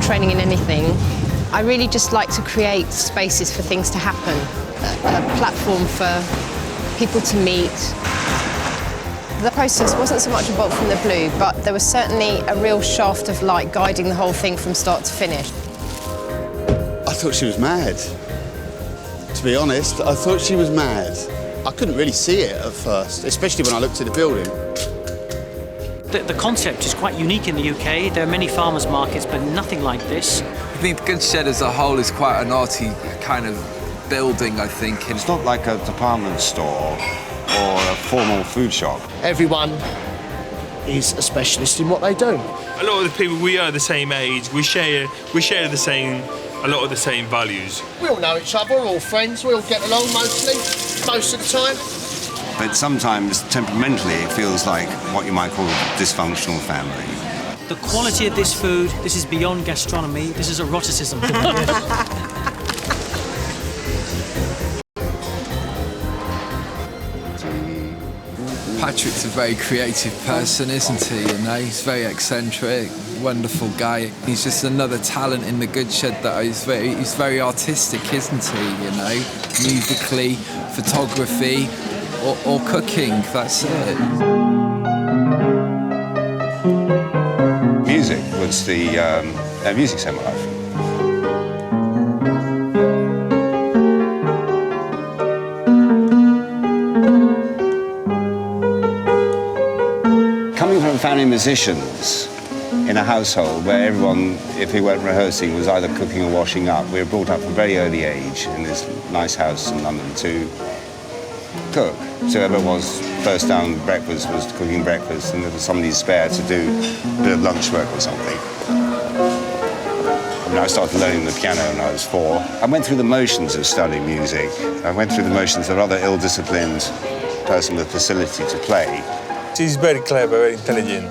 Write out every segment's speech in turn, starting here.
training in anything, I really just like to create spaces for things to happen, a platform for people to meet. The process wasn't so much a bolt from the blue, but there was certainly a real shaft of light guiding the whole thing from start to finish. I thought she was mad. To be honest, I thought she was mad. I couldn't really see it at first, especially when I looked at the building. The concept is quite unique in the UK. There are many farmers' markets, but nothing like this. I think the Goods Shed as a whole is quite an arty kind of building, I think. It's not like a department store or a formal food shop. Everyone is a specialist in what they do. A lot of the people, we are the same age. We share a lot of the same values. We all know each other, we're all friends, we all get along mostly, most of the time. But sometimes, temperamentally, it feels like what you might call a dysfunctional family. The quality of this food, this is beyond gastronomy, this is eroticism. Patrick's a very creative person, isn't he? You know, he's very eccentric, wonderful guy. He's just another talent in the Goods Shed that he's very artistic, isn't he? You know, musically, photography, or cooking. That's it. Music was the music saved my life. Coming from a family of musicians in a household where everyone, if we weren't rehearsing, was either cooking or washing up, we were brought up from a very early age in this nice house in London to cook. So whoever was first down breakfast was cooking breakfast, and there was somebody spare to do a bit of lunch work or something. I mean, I started learning the piano when I was 4. I went through the motions of studying music. I went through the motions of other ill-disciplined person with facility to play. He's very clever, very intelligent,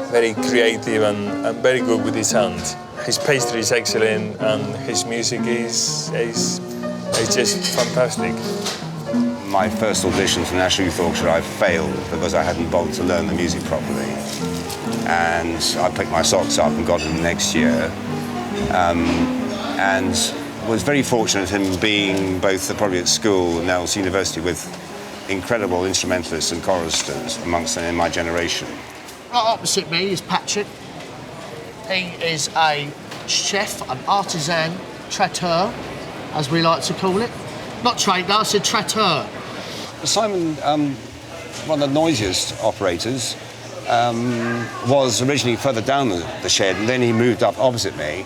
very creative and very good with his hands. His pastry is excellent and his music is just fantastic. My first audition for the National Youth Orchestra, I failed because I hadn't bothered to learn the music properly. And I picked my socks up and got it the next year. And was very fortunate in being both probably at school and now at university with incredible instrumentalists and choristers amongst them in my generation. Right opposite me is Patrick. He is a chef, an artisan, traiteur, as we like to call it. Not traitor, I said traiteur. Simon, one of the noisiest operators, was originally further down the shed, and then he moved up opposite me.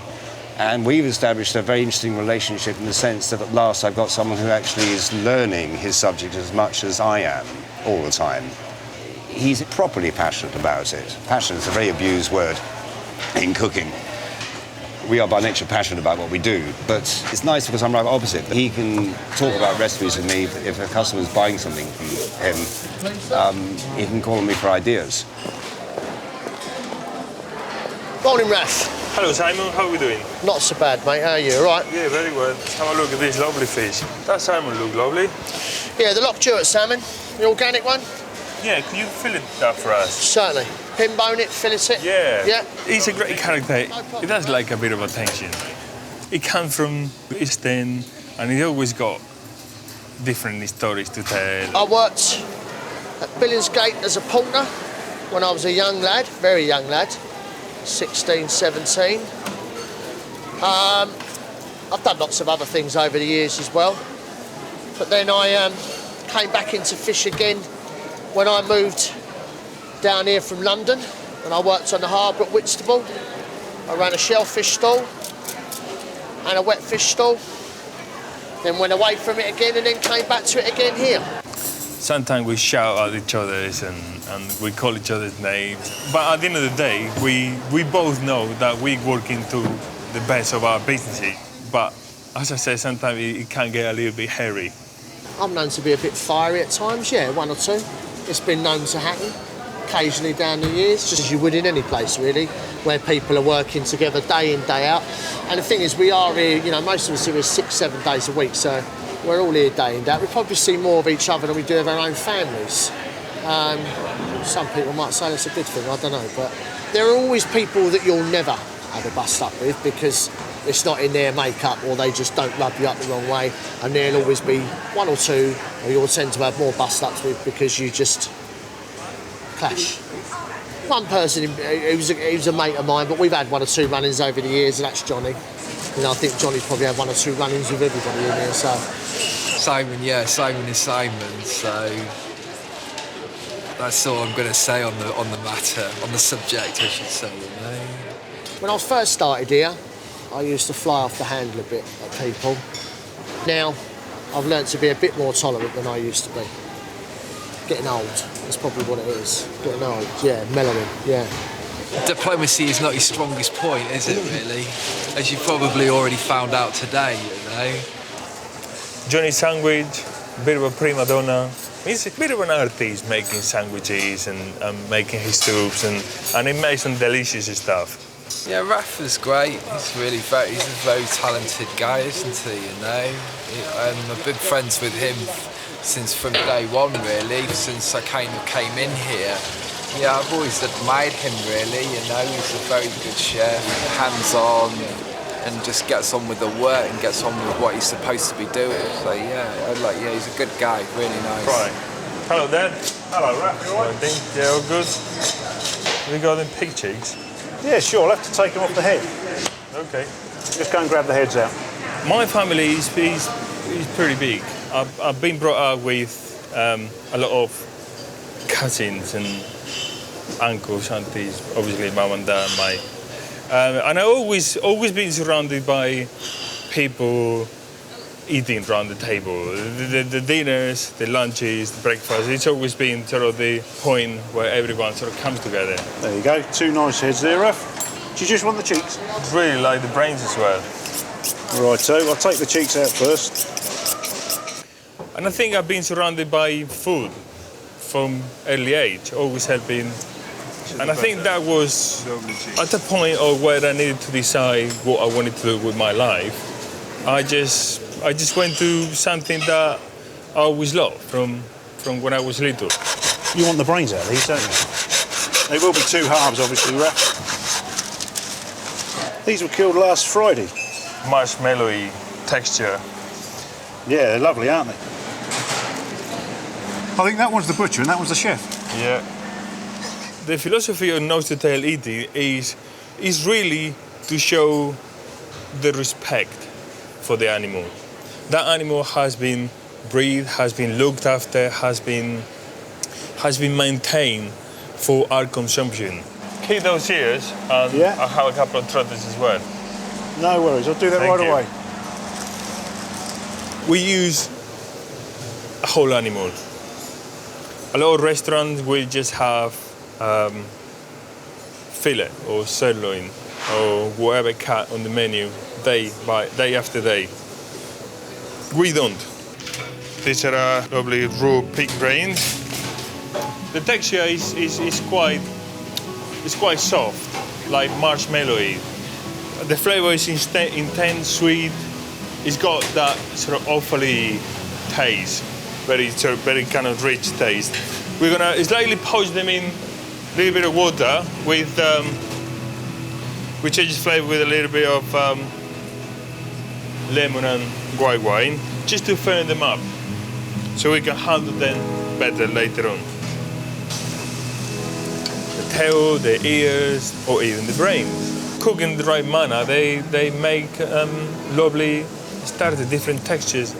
And we've established a very interesting relationship in the sense that at last I've got someone who actually is learning his subject as much as I am all the time. He's properly passionate about it. Passionate is a very abused word in cooking. We are by nature passionate about what we do, but it's nice because I'm right opposite. He can talk about recipes with me. If a customer's buying something from him, he can call on me for ideas. Morning, Raph. Hello Simon, how are we doing? Not so bad, mate. How are you? All right? Yeah, very well. Have a look at this lovely fish. That salmon look lovely. Yeah, the Lockjewett salmon, the organic one. Yeah, could you fillet that for us? Certainly. Pin bone it, fillet it. Yeah. Yeah. He's a great character. It has like a bit of attention. He comes from East End and he always got different stories to tell. I worked at Billingsgate as a porter when I was a young lad, very young lad, 16, 17. I've done lots of other things over the years as well. But then I came back into fish again when I moved down here from London, and I worked on the harbour at Whitstable. I ran a shellfish stall and a wet fish stall, then went away from it again and then came back to it again here. Sometimes we shout at each other and we call each other's names. But at the end of the day, we both know that we work into the best of our businesses. But as I said, sometimes it can get a little bit hairy. I'm known to be a bit fiery at times, yeah, one or two. It's been known to happen occasionally down the years, just as you would in any place, really, where people are working together day in, day out. And the thing is, we are here, you know, most of us are here 6-7 days a week, so we're all here day in, day out. We probably see more of each other than we do of our own families. Some people might say that's a good thing, I don't know, but there are always people that you'll never have a bust up with, because it's not in their makeup, or they just don't rub you up the wrong way, and there'll always be one or two or you'll tend to have more bust ups with because you just clash. One person, he was a mate of mine, but we've had one or two run-ins over the years, and that's Johnny. You know, I think Johnny's probably had one or two run-ins with everybody in here, so. Simon, yeah, Simon is Simon, so that's all I'm going to say on the matter, on the subject, I should say, you know. When I was first started here, I used to fly off the handle a bit at people. Now, I've learnt to be a bit more tolerant than I used to be. Getting old, that's probably what it is. Getting old, yeah, mellowing, yeah. Diplomacy is not your strongest point, is it, really? As you probably already found out today, you know. Johnny Sandwich, a bit of a prima donna. He's a bit of an artist making sandwiches and making his soups, and he makes some delicious stuff. Yeah, Rafa's great. He's a very talented guy, isn't he, you know? I'm a big friends with him since from day one, really, since I kind of came in here. Yeah, I've always admired him, really, you know. He's a very good chef, hands-on, and just gets on with the work and gets on with what he's supposed to be doing. So, yeah, he's a good guy, really nice. Right. Hello, Dad. Hello, Raph. You all right? Yeah, all good. Have you got them pig cheeks? Yeah, sure. I'll have to take them off the head. Okay. Just go and grab the heads out. My family is pretty big. I've been brought up with a lot of cousins and uncles, aunties, obviously mum and dad, and I always been surrounded by people eating around the table. The dinners, the lunches, the breakfast, it's always been sort of the point where everyone sort of comes together. There you go. Two nice heads there, Raph. Do you just want the cheeks? I really like the brains as well. Righto, I'll take the cheeks out first. And I think I've been surrounded by food from early age, always have been. And I think that was at the point of where I needed to decide what I wanted to do with my life. I just went to something that I always loved from when I was little. You want the brains out of these, don't you? They will be two halves, obviously, Raph. These were killed last Friday. Marshmallowy texture. Yeah, they're lovely, aren't they? I think that one's the butcher and that one's the chef. Yeah. The philosophy of nose-to-tail eating is really to show the respect for the animal. That animal has been breathed, has been looked after, has been maintained for our consumption. Keep those ears, and yeah. I'll have a couple of trotters as well. No worries, I'll do that right away. We use a whole animal. A lot of restaurants will just have fillet or sirloin or whatever cut on the menu day after day. We don't. These are lovely raw pig brains. The texture is quite soft, like marshmallowy. The flavour is intense, sweet. It's got that sort of awfully taste, very kind of rich taste. We're gonna slightly poach them in a little bit of water with, we change flavour with a little bit of lemon and white wine, just to firm them up, so we can handle them better later on. The tail, the ears, or even the brains. Cooked in the right manner, they make lovely, different textures.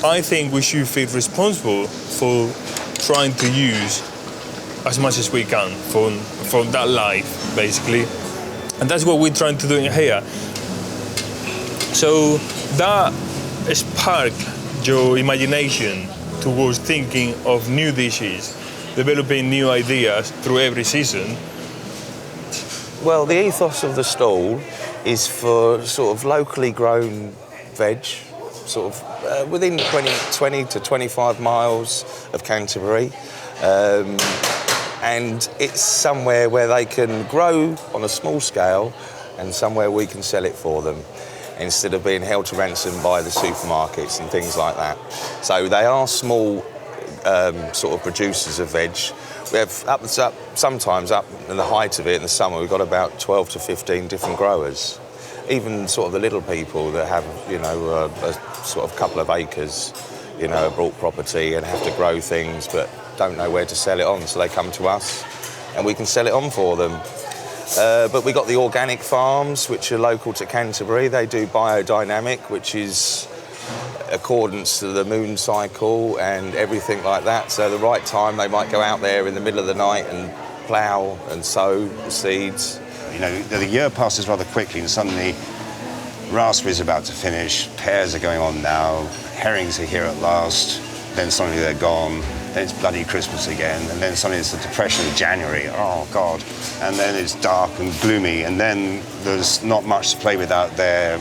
I think we should feel responsible for trying to use as much as we can from that life, basically. And that's what we're trying to do in here. So that sparked your imagination towards thinking of new dishes, developing new ideas through every season. Well, the ethos of the stall is for sort of locally grown veg, sort of within 20 to 25 miles of Canterbury. And it's somewhere where they can grow on a small scale and somewhere we can sell it for them instead of being held to ransom by the supermarkets and things like that. So they are small sort of producers of veg, We have sometimes up in the height of it in the summer, we've got about 12 to 15 different growers. Even sort of the little people that have, you know, a sort of couple of acres, you know, bought property and have to grow things but don't know where to sell it on, so they come to us and we can sell it on for them. But we got the organic farms, which are local to Canterbury. They do biodynamic, which is accordance to the moon cycle and everything like that. So the right time, they might go out there in the middle of the night and plough and sow the seeds. You know, the year passes rather quickly and suddenly raspberries are about to finish, pears are going on now, herrings are here at last, then suddenly they're gone, then it's bloody Christmas again, and then suddenly it's the depression of January, oh God, and then it's dark and gloomy, and then there's not much to play with out there,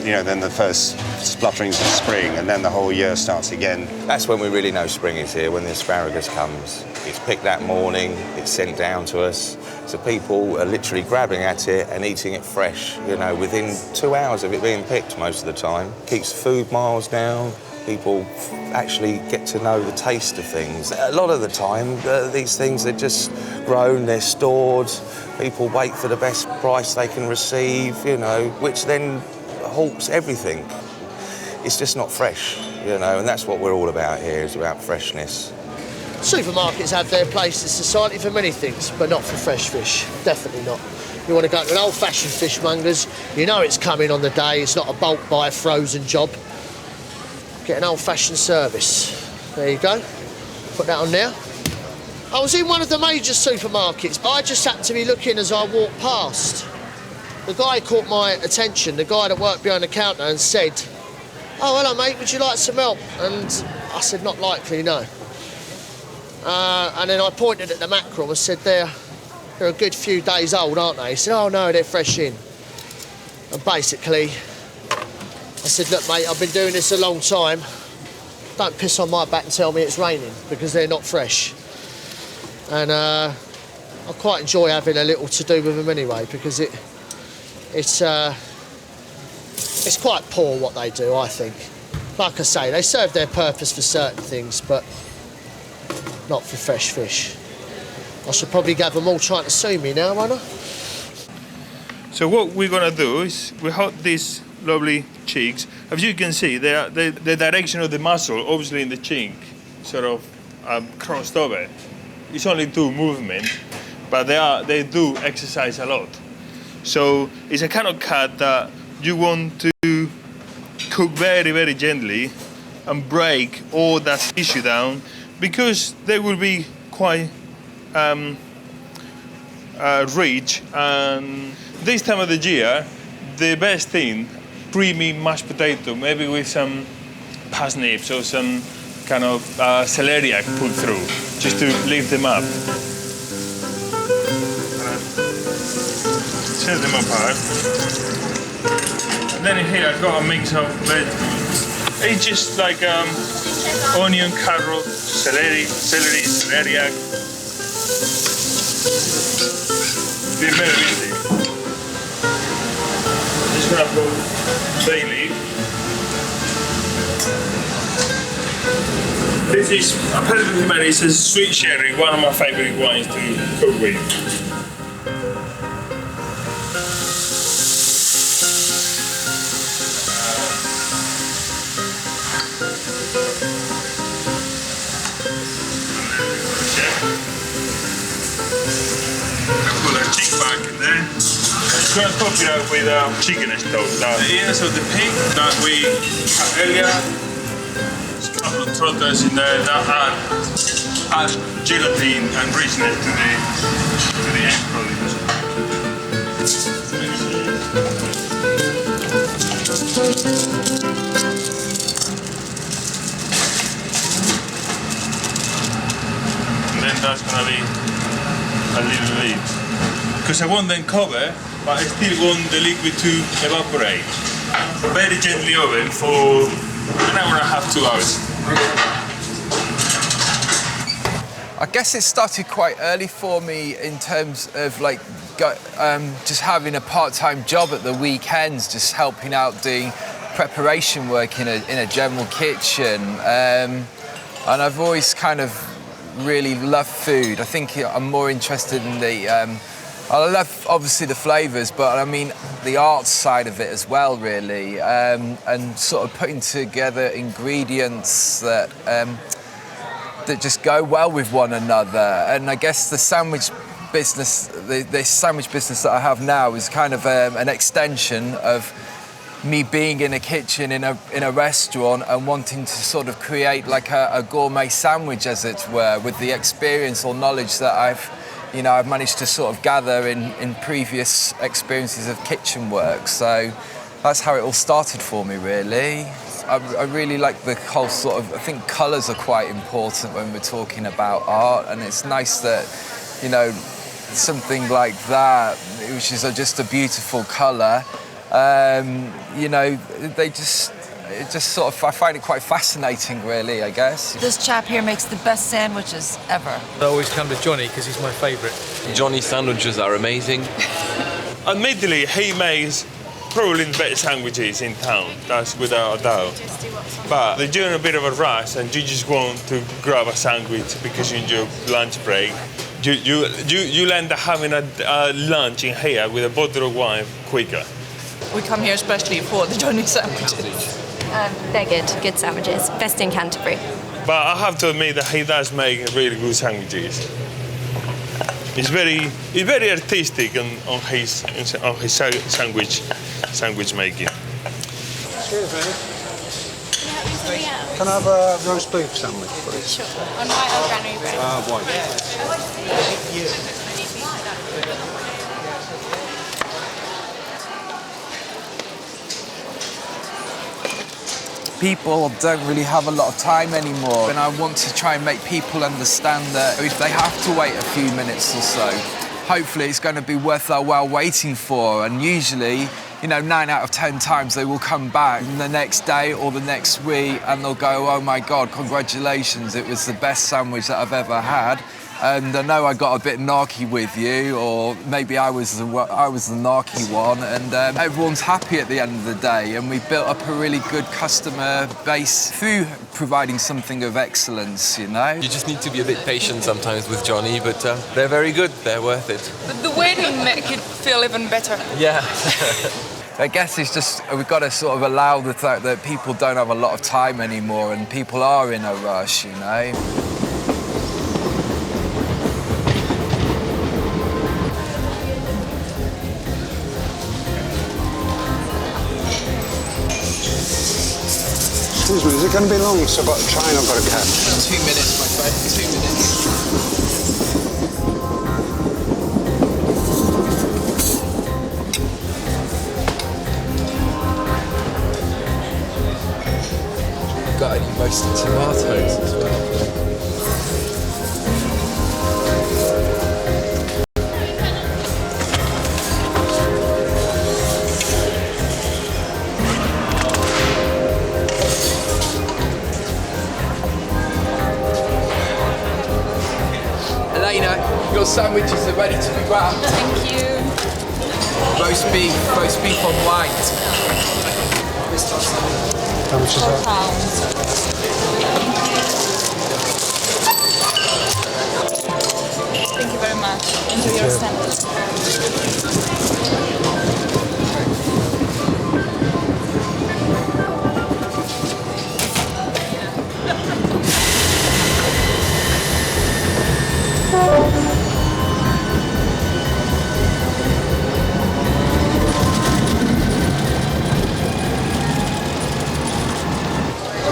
you know, then the first splutterings of spring, and then the whole year starts again. That's when we really know spring is here, when the asparagus comes. It's picked that morning, it's sent down to us, so people are literally grabbing at it and eating it fresh, you know, within 2 hours of it being picked most of the time. Keeps food miles down. People actually get to know the taste of things. A lot of the time, these things are just grown, they're stored. People wait for the best price they can receive, you know, which then halts everything. It's just not fresh, you know, and that's what we're all about here, is about freshness. Supermarkets have their place in society for many things, but not for fresh fish. Definitely not. You want to go to an old-fashioned fishmonger's, you know it's coming on the day, it's not a bulk buy frozen job. Get an old-fashioned service. There you go. Put that on there. I was in one of the major supermarkets, but I just happened to be looking as I walked past. The guy caught my attention, the guy that worked behind the counter, and said, "Oh, hello, mate, would you like some help?" And I said, "Not likely, no." And then I pointed at the mackerel and said, they're a good few days old, aren't they? He said, "Oh, no, they're fresh in." And basically, I said, "Look, mate, I've been doing this a long time. Don't piss on my back and tell me it's raining, because they're not fresh." And I quite enjoy having a little to do with them anyway, because it's quite poor what they do, I think. Like I say, they serve their purpose for certain things, but not for fresh fish. I should probably have them all trying to sue me now, won't I? So what we're gonna do is we have these lovely cheeks. As you can see, the direction of the mussel, obviously in the cheek, sort of crossed over. It's only two movements, but they do exercise a lot. So it's a kind of cut that you want to cook very, very gently and break all that tissue down, because they will be quite rich. And this time of the year, the best thing, creamy mashed potato, maybe with some parsnips or some kind of celeriac put through, just to lift them up. Set them apart. And then here I've got a mix of vegetables. It's just like onion, carrot, celery, celeriac. Be very easy. Just gonna put bay leaf. This is a perfect man. It's a sweet sherry, one of my favorite wines to cook with. I'm going to top it out with chicken stock. The ears of the pig that we had earlier, there's a couple of trotters in there that add gelatin and richness to the end product. And then that's going to be a little bit, because I want them cover, but I still want the liquid to evaporate. Very gently oven for an hour and a half, 2 hours. I guess it started quite early for me in terms of like just having a part-time job at the weekends, just helping out doing preparation work in a general kitchen. And I've always kind of really love food. I think I'm more interested in the... I love, obviously, the flavours, but I mean, the art side of it as well, really, and sort of putting together ingredients that just go well with one another. And I guess the sandwich business, the sandwich business that I have now is kind of an extension of me being in a kitchen in a restaurant and wanting to sort of create like a gourmet sandwich, as it were, with the experience or knowledge that I've managed to sort of gather in previous experiences of kitchen work. So that's how it all started for me, really. I really like the whole sort of, I think colours are quite important when we're talking about art, and it's nice that, something like that, which is just a beautiful colour, it just sort of, I find it quite fascinating, really, I guess. This chap here makes the best sandwiches ever. I always come to Johnny because he's my favourite. Johnny's sandwiches are amazing. Admittedly, he makes probably the best sandwiches in town, that's without a doubt. But if you're in a bit of a rush and you just want to grab a sandwich because you're in your lunch break, you'll end up having a lunch in here with a bottle of wine quicker. We come here especially for the Johnny sandwiches. They're good sandwiches. Best in Canterbury. But I have to admit that he does make really good sandwiches. He's very artistic on his sandwich making. Cheers, man. Can I have a roast beef sandwich, please? Sure. On white or granary bread? White. People don't really have a lot of time anymore, and I want to try and make people understand that if they have to wait a few minutes or so, hopefully it's going to be worth their while waiting for. And usually, 9 out of 10 times they will come back the next day or the next week and they'll go, oh my God, congratulations, it was the best sandwich that I've ever had. And I know I got a bit narky with you, or maybe I was the narky one, and everyone's happy at the end of the day, and we've built up a really good customer base through providing something of excellence, You just need to be a bit patient sometimes with Johnny, but they're very good, they're worth it. But the waiting make it feel even better. Yeah. I guess it's just, we've got to sort of allow the fact that people don't have a lot of time anymore and people are in a rush, Excuse me, is it going to be long? So I've got a train I've got to catch. 2 minutes, my friend, 2 minutes. Got any roasted tomatoes as well? Your sandwiches are ready to be wrapped. Thank you. Roast beef on white. How much is that? Thank you very much. Enjoy your sandwich.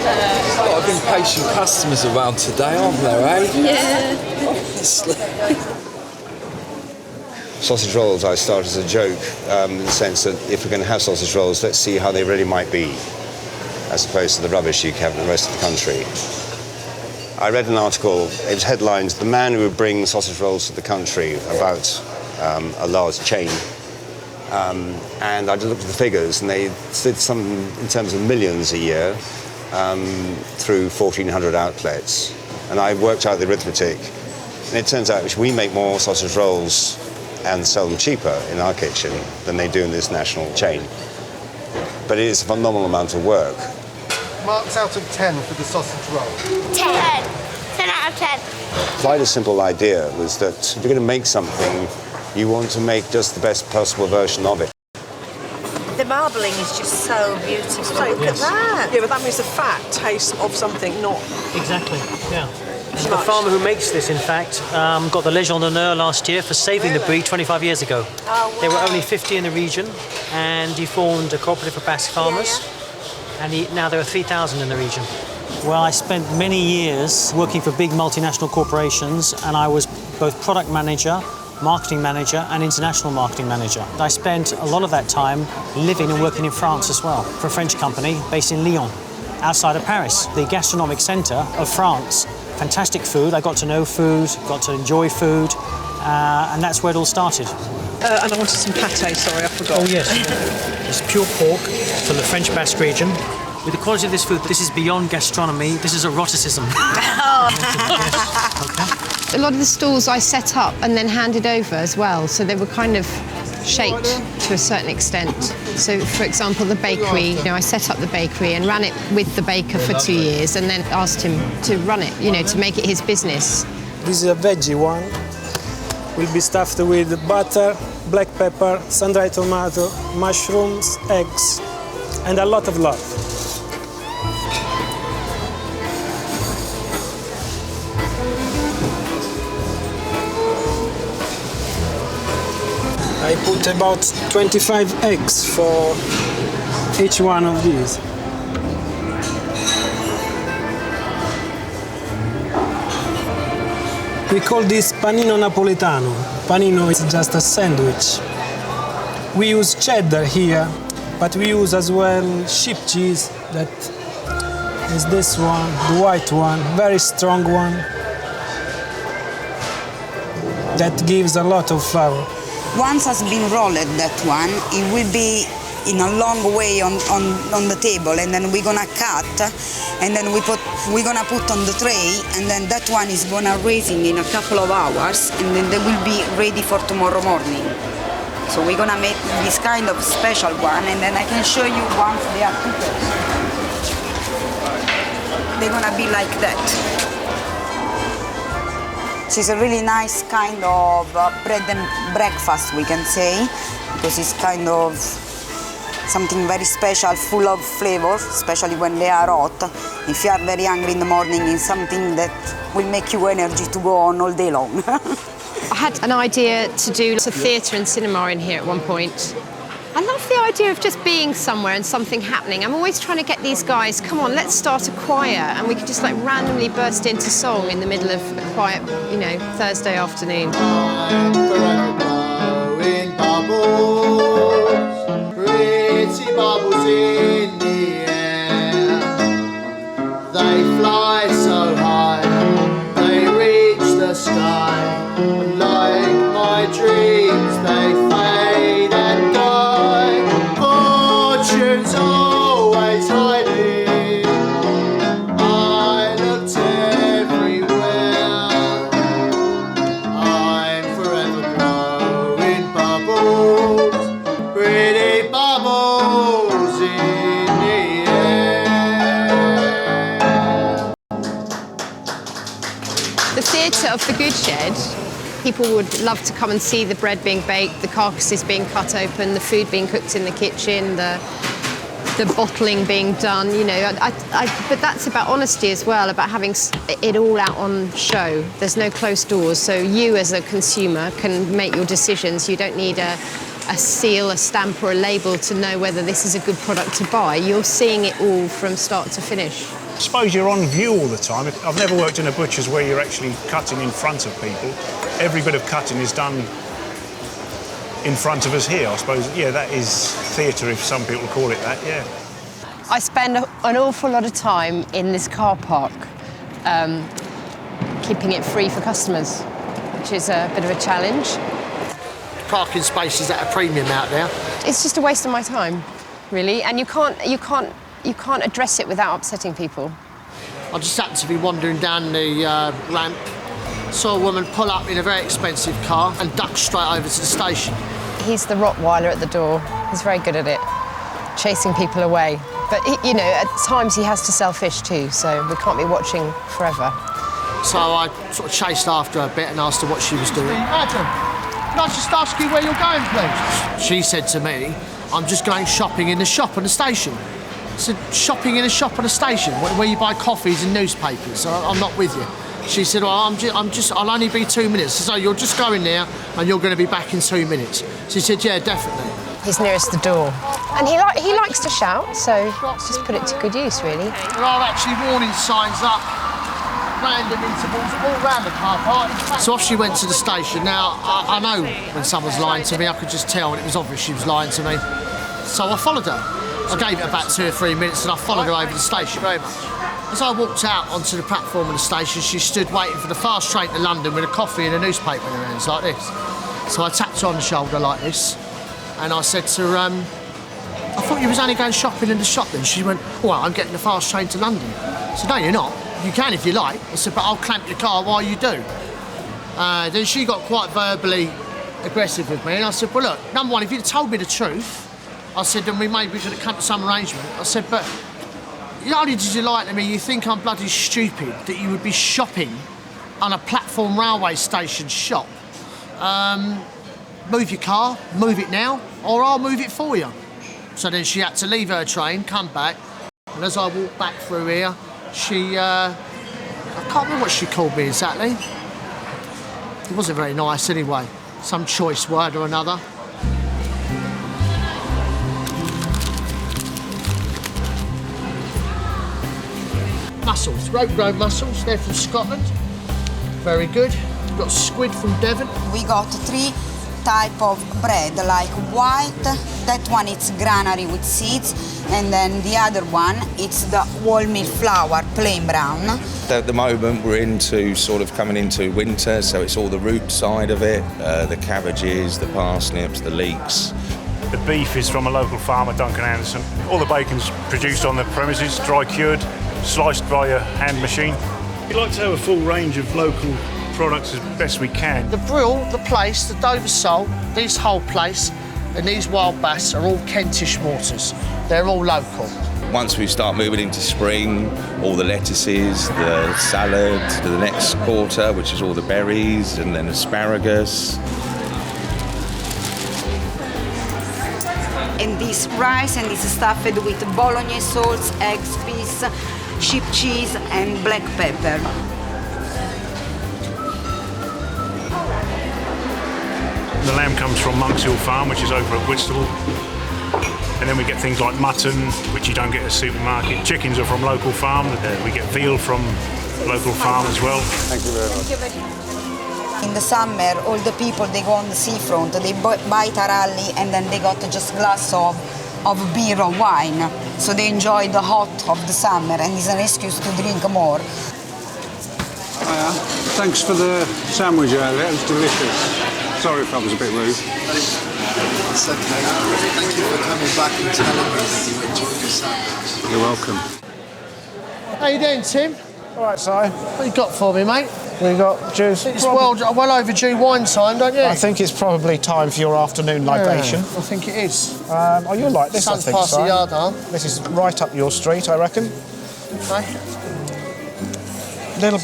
There's a lot of impatient customers around today, aren't there, eh? Yeah. Honestly. Sausage rolls I started as a joke, in the sense that if we're going to have sausage rolls, let's see how they really might be, as opposed to the rubbish you have in the rest of the country. I read an article, it was headlined, "The man who would bring sausage rolls to the country," about a large chain. And I looked at the figures, and they did something in terms of millions a year through 1,400 outlets. And I worked out the arithmetic, and it turns out we make more sausage rolls and sell them cheaper in our kitchen than they do in this national chain. But it is a phenomenal amount of work. Marks out of 10 for the sausage roll. 10. 10 out out of 10. Quite a simple idea was that if you're going to make something, you want to make just the best possible version of it. The marbling is just so beautiful. So look at that. Yeah, but that means the fat tastes of something, not... Exactly, yeah. The farmer who makes this, in fact, got the Légion d'honneur last year for saving the breed 25 years ago. Oh, wow. There were only 50 in the region, and he formed a cooperative for Basque farmers, and now there are 3,000 in the region. Well, I spent many years working for big multinational corporations, and I was both product manager, marketing manager, and international marketing manager. I spent a lot of that time living and working in France as well, for a French company based in Lyon, outside of Paris, the gastronomic centre of France. Fantastic food. I got to know food, got to enjoy food, and that's where it all started. And I wanted some pâté, sorry, I forgot. Oh, yes. It's pure pork from the French Basque region. With the quality of this food, this is beyond gastronomy, this is eroticism. A lot of the stalls I set up and then handed over as well, so they were kind of shaped to a certain extent. So, for example, the bakery, I set up the bakery and ran it with the baker for 2 years and then asked him to run it, to make it his business. This is a veggie one. Will be stuffed with butter, black pepper, sun-dried tomato, mushrooms, eggs, and a lot of love. I put about 25 eggs for each one of these. We call this panino napoletano. Panino is just a sandwich. We use cheddar here, but we use as well sheep cheese, that is this one, the white one, very strong one. That gives a lot of flavor. Once has been rolled, that one, it will be in a long way on the table, and then we're gonna cut, and then we're gonna put on the tray, and then that one is gonna raising in a couple of hours, and then they will be ready for tomorrow morning. So we're gonna make this kind of special one, and then I can show you once they are cooked. They're gonna be like that. It's a really nice kind of bread and breakfast, we can say, because it's kind of something very special, full of flavor, especially when they are hot. If you are very hungry in the morning, it's something that will make you energy to go on all day long. I had an idea to do a theatre and cinema in here at one point. I love the idea of just being somewhere and something happening. I'm always trying to get these guys, come on, let's start a choir, and we could just like randomly burst into song in the middle of a quiet, Thursday afternoon. Blowing bubbles, pretty bubbles in the air. They fly so high, they reach the sky, and like my dreams, they fade and die. Fortune's always hiding. I looked everywhere. I'm forever blowing bubbles, pretty bubbles in the air. The theatre of the Goodshed, people would love to come and see the bread being baked, the carcasses being cut open, the food being cooked in the kitchen, the bottling being done, but that's about honesty as well, about having it all out on show. There's no closed doors, so you as a consumer can make your decisions. You don't need a seal, a stamp or a label to know whether this is a good product to buy. You're seeing it all from start to finish. I suppose you're on view all the time. I've never worked in a butcher's where you're actually cutting in front of people. Every bit of cutting is done in front of us here, I suppose. Yeah, that is theatre, if some people call it that, yeah. I spend an awful lot of time in this car park, keeping it free for customers, which is a bit of a challenge. Parking spaces at a premium out there. It's just a waste of my time, really, and you can't address it without upsetting people. I just happened to be wandering down the ramp, saw a woman pull up in a very expensive car and duck straight over to the station. He's the Rottweiler at the door. He's very good at it, chasing people away. But, at times he has to sell fish too, so we can't be watching forever. So I sort of chased after her a bit and asked her what she was doing. Madam, can I just ask you where you're going, please? She said to me, I'm just going shopping in the shop on the station. I said, shopping in a shop on a station where you buy coffees and newspapers? I'm not with you. She said, well, I'll only be 2 minutes. So you're just going there and you're going to be back in 2 minutes. She said, yeah, definitely. He's nearest the door. And he likes to shout, so just put it to good use, really. There are actually warning signs up, random intervals, all round the car park. So off she went to the station. Now, I know when someone's lying to me, I could just tell, and it was obvious she was lying to me. So I followed her. I gave it about 2 or 3 minutes and I followed her over the station. Very much. As I walked out onto the platform of the station, she stood waiting for the fast train to London with a coffee and a newspaper in her hands like this. So I tapped her on the shoulder like this and I said to her, I thought you was only going shopping in the shop then. She went, well, I'm getting the fast train to London. I said, no, you're not. You can if you like. I said, but I'll clamp your car while you do. Then she got quite verbally aggressive with me and I said, well, look, number one, if you'd told me the truth, I said, then we could have come to some arrangement. I said, but not only did you lie to me, you think I'm bloody stupid that you would be shopping on a platform railway station shop. Move your car, move it now, or I'll move it for you. So then she had to leave her train, come back, and as I walked back through here, she, I can't remember what she called me exactly. It wasn't very nice anyway, some choice word or another. Mussels, rope-grown mussels, they're from Scotland. Very good. We've got squid from Devon. We got 3 type of bread, like white, that one it's granary with seeds, and then the other one, it's the wholemeal flour, plain brown. At the moment we're into sort of coming into winter, so it's all the root side of it, the cabbages, the parsnips, the leeks. The beef is from a local farmer, Duncan Anderson. All the bacon's produced on the premises, dry cured, sliced by a hand machine. We like to have a full range of local products as best we can. The brill, the place, the Dover sole, this whole place, and these wild bass are all Kentish mortars. They're all local. Once we start moving into spring, all the lettuces, the salad, to the next quarter, which is all the berries, and then asparagus. And this rice and this stuffed with bolognese sauce, eggs, peas, sheep cheese and black pepper. The lamb comes from Monks Hill Farm, which is over at Whitstable. And then we get things like mutton, which you don't get at a supermarket. Chickens are from local farm. We get veal from local farm as well. Thank you very much. In the summer, all the people, they go on the seafront, they buy taralli and then they got just a glass of beer or wine. So they enjoy the hot of the summer and it's an excuse to drink more. Thanks for the sandwich earlier, it was delicious. Sorry if I was a bit rude. It's okay. Thank you for coming back and telling me that you enjoyed your sandwich. You're welcome. How you doing, Tim? All right, Si. What you got for me, mate? We got juice. It's well overdue wine time, don't you? I think it's probably time for your afternoon libation. I think it is. Oh, you'll like this, Sun's I think, past Si. the yard arm. This is right up your street, I reckon. Okay. Little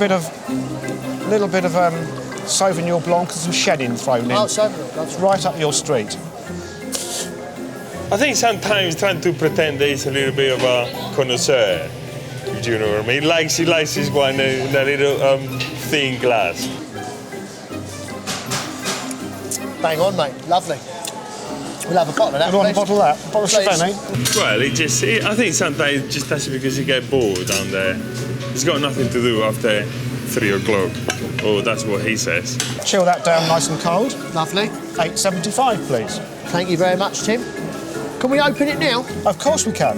bit of Sauvignon Blanc and some Chenin thrown in. Oh, Sauvignon Blanc. It's right up your street. I think sometimes trying to pretend that he's a little bit of a connoisseur. Do you know what I mean? He likes his wine in a little thin glass. Bang on, mate. Lovely. We'll have a bottle of that. You want a bottle of that? A bottle of Chardonnay? Well, I think sometimes it just does it because he gets bored down there. He's got nothing to do after 3 o'clock. Oh, that's what he says. Chill that down nice and cold. Lovely. £8.75, please. Thank you very much, Tim. Can we open it now? Of course we can.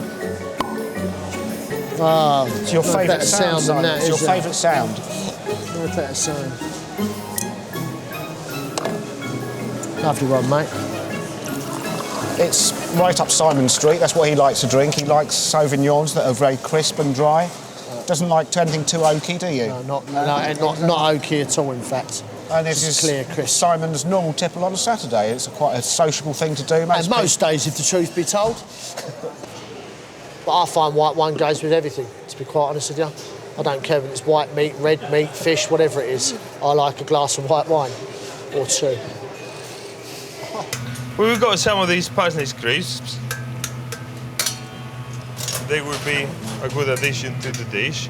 Oh, it's your favourite sound, than that, it's your favourite sound. No better sound. Lovely one, mate. It's right up Simon Street. That's what he likes to drink. He likes Sauvignons that are very crisp and dry. Doesn't like anything too oaky, do you? No, not oaky at all, in fact. And this is clear, crisp. Simon's normal tipple on a Saturday. It's quite a sociable thing to do. And most days, if the truth be told. But I find white wine goes with everything, to be quite honest with you. I don't care if it's white meat, red meat, fish, whatever it is. I like a glass of white wine or two. We've got some of these parsnip crisps. They would be a good addition to the dish.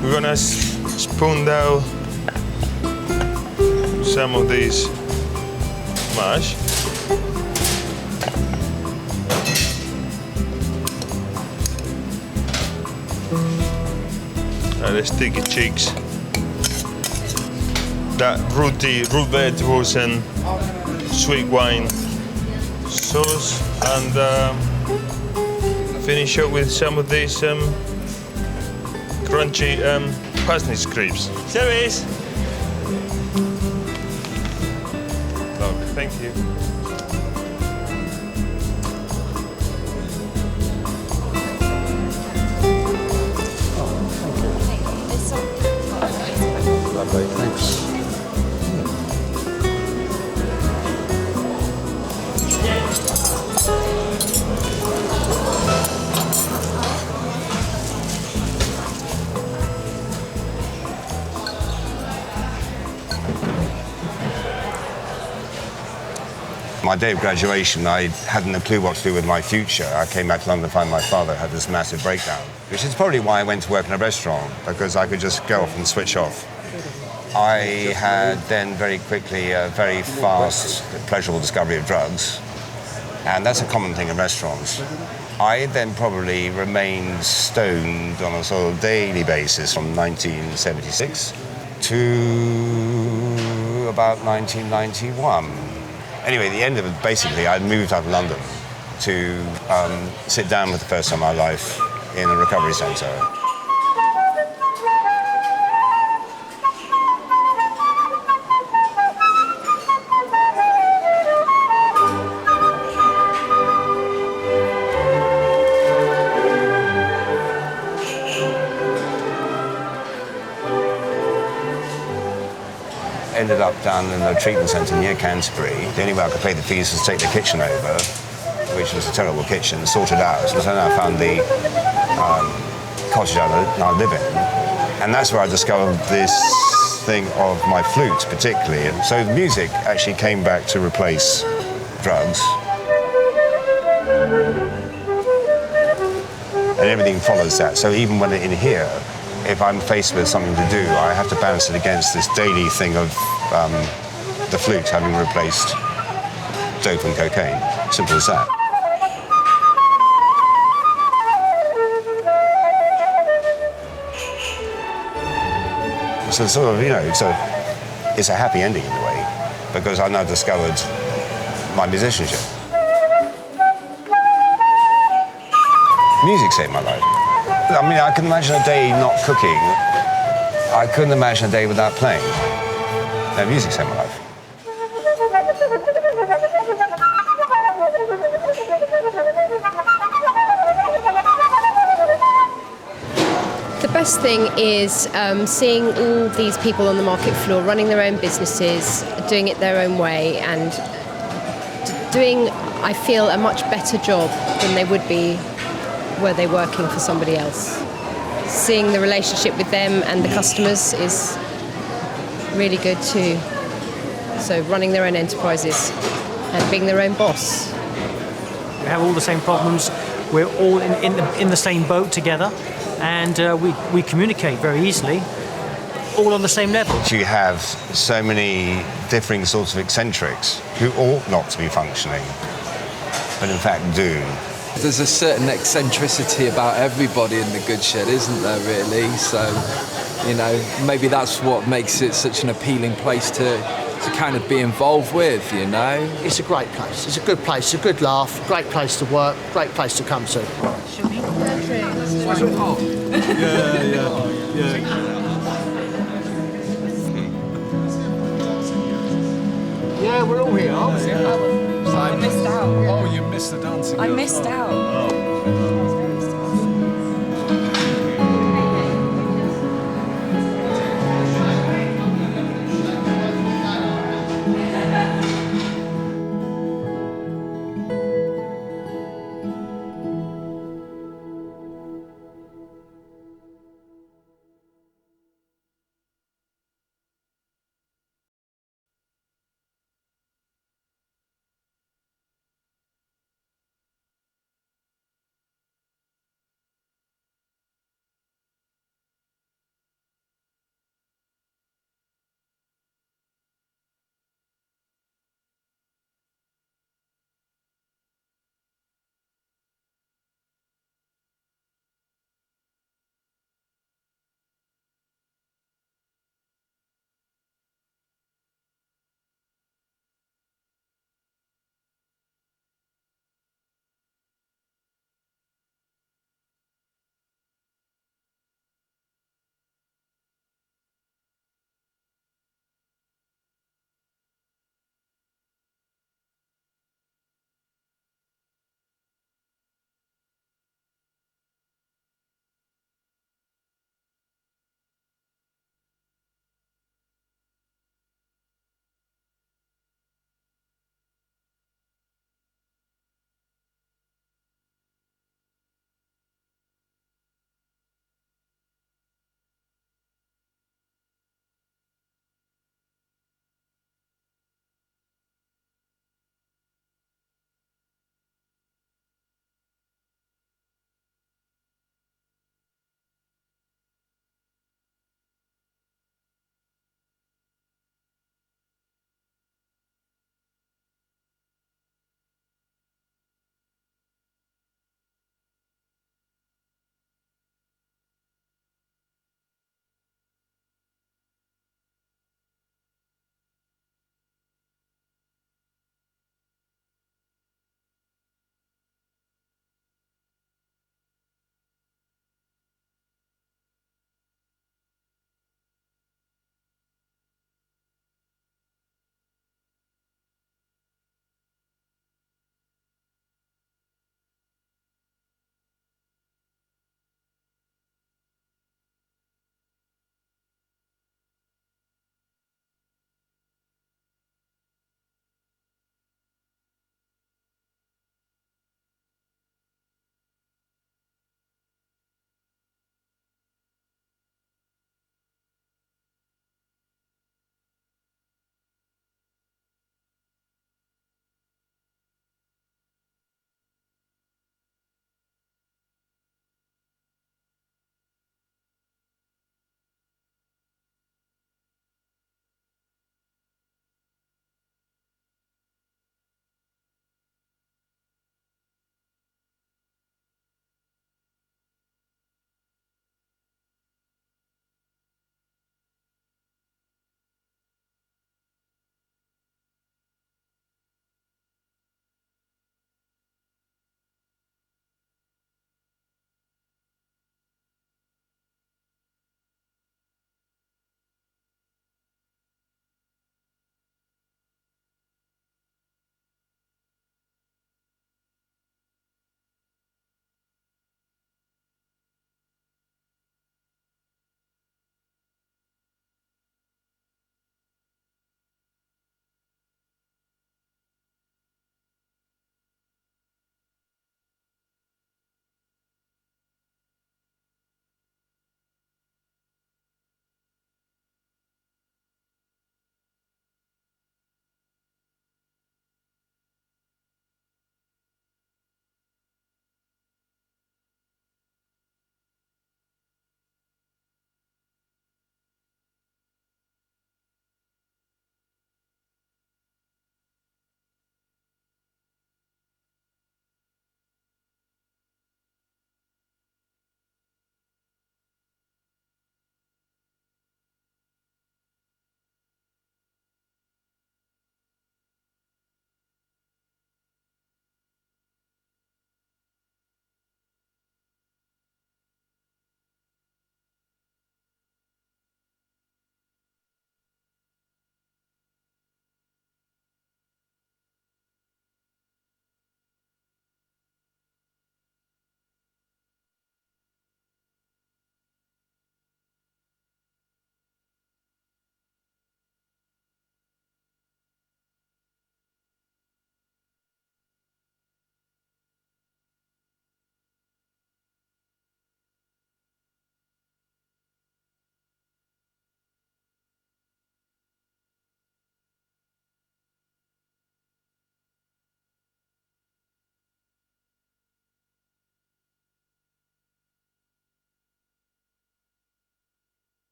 We're gonna spoon down some of this mash. And the sticky cheeks. That root vegetables and sweet wine sauce, and finish up with some of these crunchy parsnip crisps. Service! Lovely, thank you. Lovely, thanks. My day of graduation, I hadn't a clue what to do with my future. I came back to London to find my father had this massive breakdown, which is probably why I went to work in a restaurant, because I could just go off and switch off. I had then very quickly a very fast, pleasurable discovery of drugs, and that's a common thing in restaurants. I then probably remained stoned on a sort of daily basis from 1976 to about 1991. Anyway, at the end of it, basically, I'd moved out of London to sit down for the first time in my life in a recovery centre. Ended up down in a treatment centre near Canterbury. The only way I could pay the fees was to take the kitchen over, which was a terrible kitchen, sort it out. So then I found the cottage I live in. And that's where I discovered this thing of my flute, particularly. And so the music actually came back to replace drugs. And everything follows that. So even when in here, if I'm faced with something to do, I have to balance it against this daily thing of the flute having replaced dope and cocaine. Simple as that. So sort of, you know, it's a happy ending in a way, because I've now discovered my musicianship. Music saved my life. I mean, I can imagine a day not cooking. I couldn't imagine a day without playing. No, music saved my life. The best thing is seeing all these people on the market floor running their own businesses, doing it their own way, and doing, I feel, a much better job than they would be were they working for somebody else. Seeing the relationship with them and the customers is really good too. So running their own enterprises and being their own boss. We have all the same problems. We're all in the same boat together, and we communicate very easily, all on the same level. You have so many differing sorts of eccentrics who ought not to be functioning, but in fact do. There's a certain eccentricity about everybody in the Goodshed, isn't there, really? So, you know, maybe that's what makes it such an appealing place to kind of be involved with, you know? It's a great place. It's a good place. It's a good laugh. Great place to work. Great place to come to. Yeah, we're all here, aren't we? I missed out. Oh, you missed the dancing. I missed out.